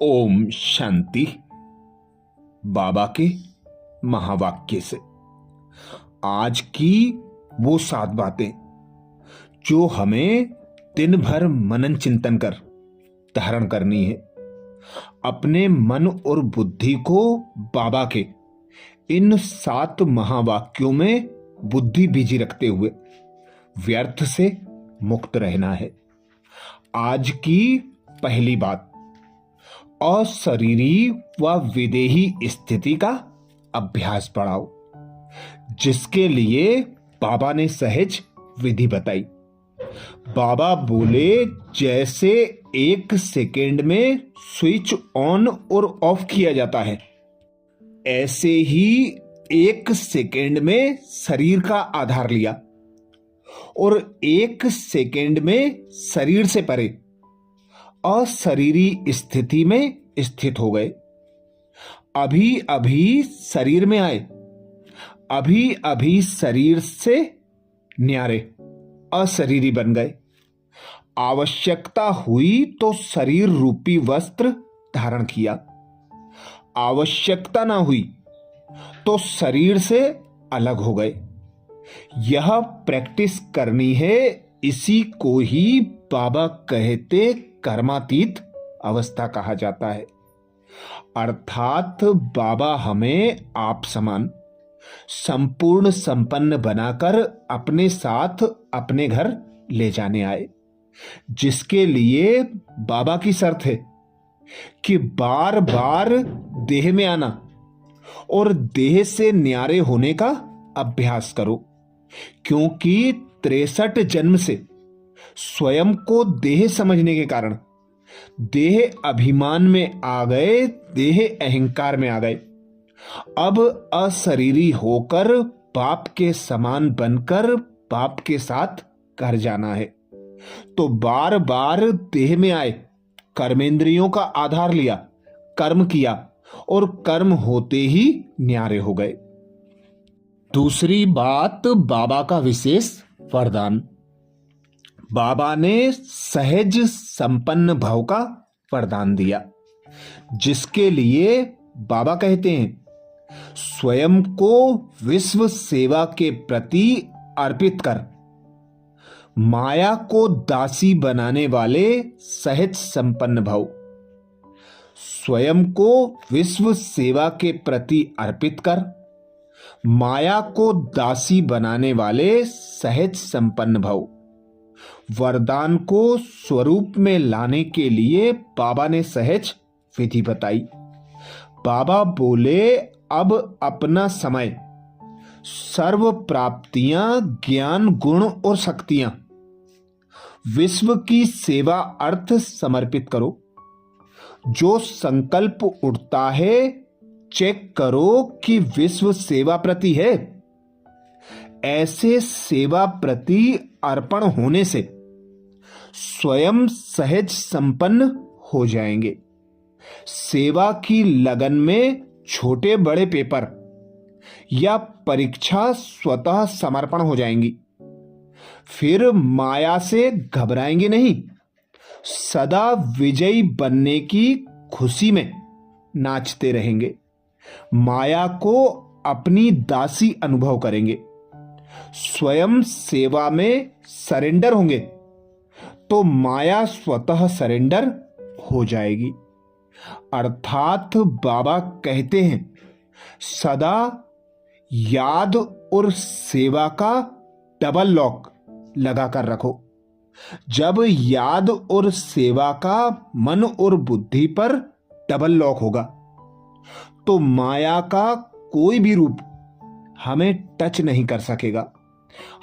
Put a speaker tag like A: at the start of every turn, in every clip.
A: ओम शांति। बाबा के महावाक्य से आज की वो 7 बातें जो हमें दिन भर मनन चिंतन कर धारण करनी है। अपने मन और बुद्धि को बाबा के इन 7 महावाक्यों में बुद्धि बीजी रखते हुए व्यर्थ से मुक्त रहना है। आज की पहली बात, अशरीरी व विदेही स्थिति का अभ्यास बढ़ाओ, जिसके लिए बाबा ने सहज विधि बताई। बाबा बोले, जैसे 1 सेकेंड में स्विच ऑन और ऑफ किया जाता है, ऐसे ही 1 सेकेंड में शरीर का आधार लिया और 1 सेकेंड में शरीर से परे अशरीरी स्थिति में स्थित हो गए। अभी अभी शरीर में आए, अभी अभी शरीर से न्यारे अशरीरी बन गए। आवश्यकता हुई तो शरीर रूपी वस्त्र धारण किया, आवश्यकता ना हुई तो शरीर से अलग हो गए। यह प्रैक्टिस करनी है। इसी को ही बाबा कहते कर्मातीत अवस्था कहा जाता है। अर्थात बाबा हमें आप समान संपूर्ण संपन्न बनाकर अपने साथ अपने घर ले जाने आए, जिसके लिए बाबा की शर्त है कि बार बार देह में आना और देह से न्यारे होने का अभ्यास करो, क्योंकि 63 जन्म से स्वयं को देह समझने के कारण देह अभिमान में आ गए, देह अहंकार में आ गए। अब अशरीरी होकर बाप के समान बनकर बाप के साथ घर जाना है। तो बार बार देह में आए, कर्मेंद्रियों का आधार लिया, कर्म किया और कर्म होते ही न्यारे हो गए। दूसरी बात, बाबा का विशेष वरदान। बाबा ने सहज संपन्न भाव का वरदान दिया, जिसके लिए बाबा कहते हैं, स्वयं को विश्व सेवा के प्रति अर्पित कर माया को दासी बनाने वाले सहज संपन्न भाव। स्वयं को विश्व सेवा के प्रति अर्पित कर माया को दासी बनाने वाले सहज संपन्न भाव। वरदान को स्वरूप में लाने के लिए बाबा ने सहज विधि बताई। बाबा बोले, अब अपना समय सर्व प्राप्तियां, ज्ञान, गुण और शक्तियां विश्व की सेवा अर्थ समर्पित करो। जो संकल्प उठता है, चेक करो कि विश्व सेवा प्रति है। ऐसे सेवा प्रति अर्पण होने से स्वयं सहज संपन्न हो जाएंगे। सेवा की लगन में छोटे बड़े पेपर या परीक्षा स्वतः समर्पण हो जाएंगी। फिर माया से घबराएंगे नहीं, सदा विजयी बनने की खुशी में नाचते रहेंगे। माया को अपनी दासी अनुभव करेंगे। स्वयं सेवा में सरेंडर होंगे तो माया स्वतः सरेंडर हो जाएगी। अर्थात बाबा कहते हैं, सदा याद और सेवा का डबल लॉक लगाकर रखो। जब याद और सेवा का मन और बुद्धि पर डबल लॉक होगा तो माया का कोई भी रूप हमें टच नहीं कर सकेगा।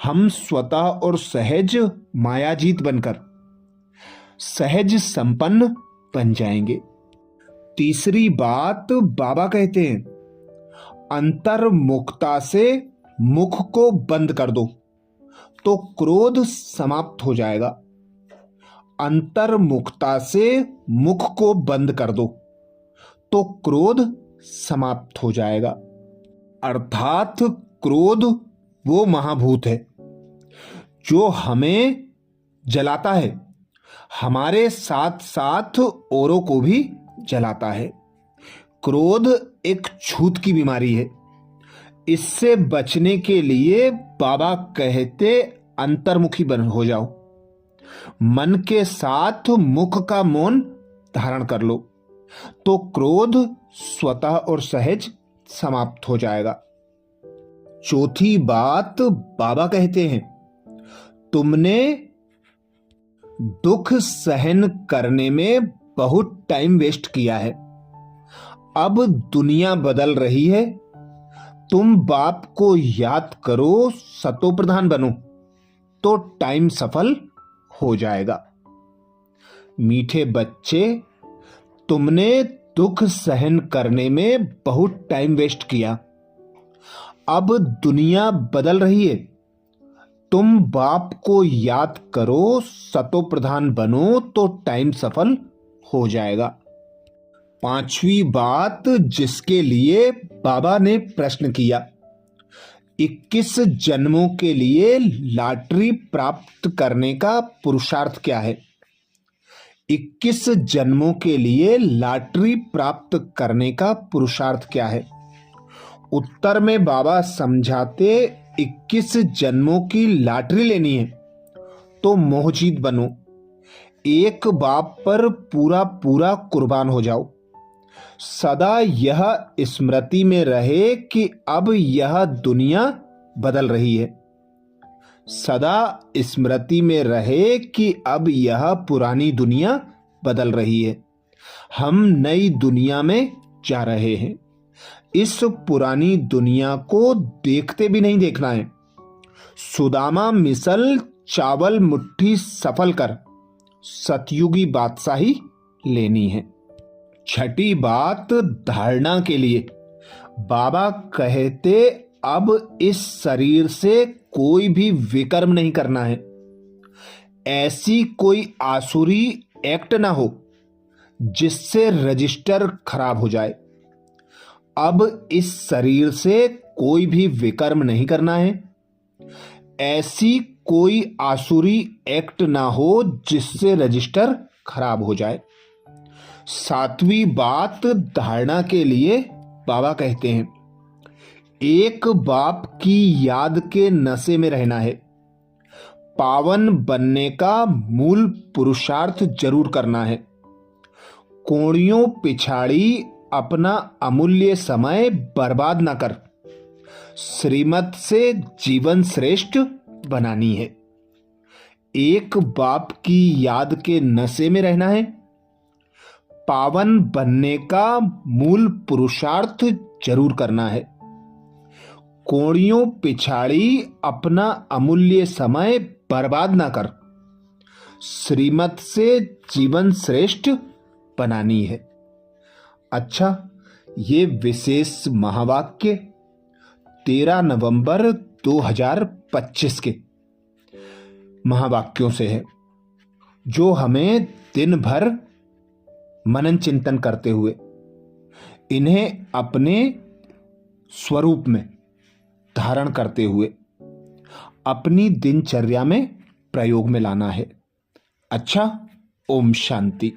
A: हम स्वतः और सहज मायाजीत बनकर सहज संपन्न बन जाएंगे। तीसरी बात, बाबा कहते हैं, अंतर्मुखता से मुख को बंद कर दो तो क्रोध समाप्त हो जाएगा। अंतर्मुखता से मुख को बंद कर दो तो क्रोध समाप्त हो जाएगा। अर्थात क्रोध वो महाभूत है जो हमें जलाता है, हमारे साथ साथ औरों को भी जलाता है। क्रोध एक छूत की बीमारी है। इससे बचने के लिए बाबा कहते अंतर्मुखी बन हो जाओ। मन के साथ मुख का मौन धारण कर लो तो क्रोध स्वतः और सहज समाप्त हो जाएगा। चौथी बात बाबा कहते हैं, तुमने दुख सहन करने में बहुत टाइम वेस्ट किया है। अब दुनिया बदल रही है। तुम बाप को याद करो, सतो प्रधान बनो तो टाइम सफल हो जाएगा। मीठे बच्चे, तुमने दुख सहन करने में बहुत टाइम वेस्ट किया। अब दुनिया बदल रही है। तुम बाप को याद करो, सतो प्रधान बनो तो टाइम सफल हो जाएगा। पांचवी बात जिसके लिए बाबा ने प्रश्न किया, 21 जन्मों के लिए लॉटरी प्राप्त करने का पुरुषार्थ क्या है? 21 जन्मों के लिए लॉटरी प्राप्त करने का पुरुषार्थ क्या है? उत्तर में बाबा समझाते, 21 जन्मों की लॉटरी लेनी है तो मोहजीत बनो। एक बाप पर पूरा पूरा कुर्बान हो जाओ। सदा यह स्मृति में रहे कि अब यह दुनिया बदल रही है। सदा स्मृति में रहे कि अब यह पुरानी दुनिया बदल रही है। हम नई दुनिया में जा रहे हैं। इस पुरानी दुनिया को देखते भी नहीं देखना है। सुदामा मिसल चावल मुट्ठी सफल कर सतयुगी बादशाही लेनी है। छठी बात धारणा के लिए बाबा कहते, अब इस शरीर से कोई भी विकर्म नहीं करना है। ऐसी कोई आसुरी एक्ट ना हो जिससे रजिस्टर खराब हो जाए। अब इस शरीर से कोई भी विकर्म नहीं करना है। ऐसी कोई आसुरी एक्ट ना हो जिससे रजिस्टर खराब हो जाए। सातवीं बात धारणा के लिए बाबा कहते हैं, एक बाप की याद के नशे में रहना है। पावन बनने का मूल पुरुषार्थ जरूर करना है। कोड़ियों पिछाड़ी अपना अमूल्य समय बर्बाद ना कर श्रीमत से जीवन श्रेष्ठ बनानी है। एक बाप की याद के नशे में रहना है। पावन बनने का मूल पुरुषार्थ जरूर करना है। कोड़ियों पिछाड़ी अपना अमूल्य समय बर्बाद ना कर श्रीमत से जीवन श्रेष्ठ बनानी है। अच्छा, ये विशेष महावाक्य 13 नवंबर 2025 के महावाक्यों से है, जो हमें दिन भर मनन चिंतन करते हुए इन्हें अपने स्वरूप में धारण करते हुए अपनी दिनचर्या में प्रयोग में लाना है। अच्छा, ओम शांति।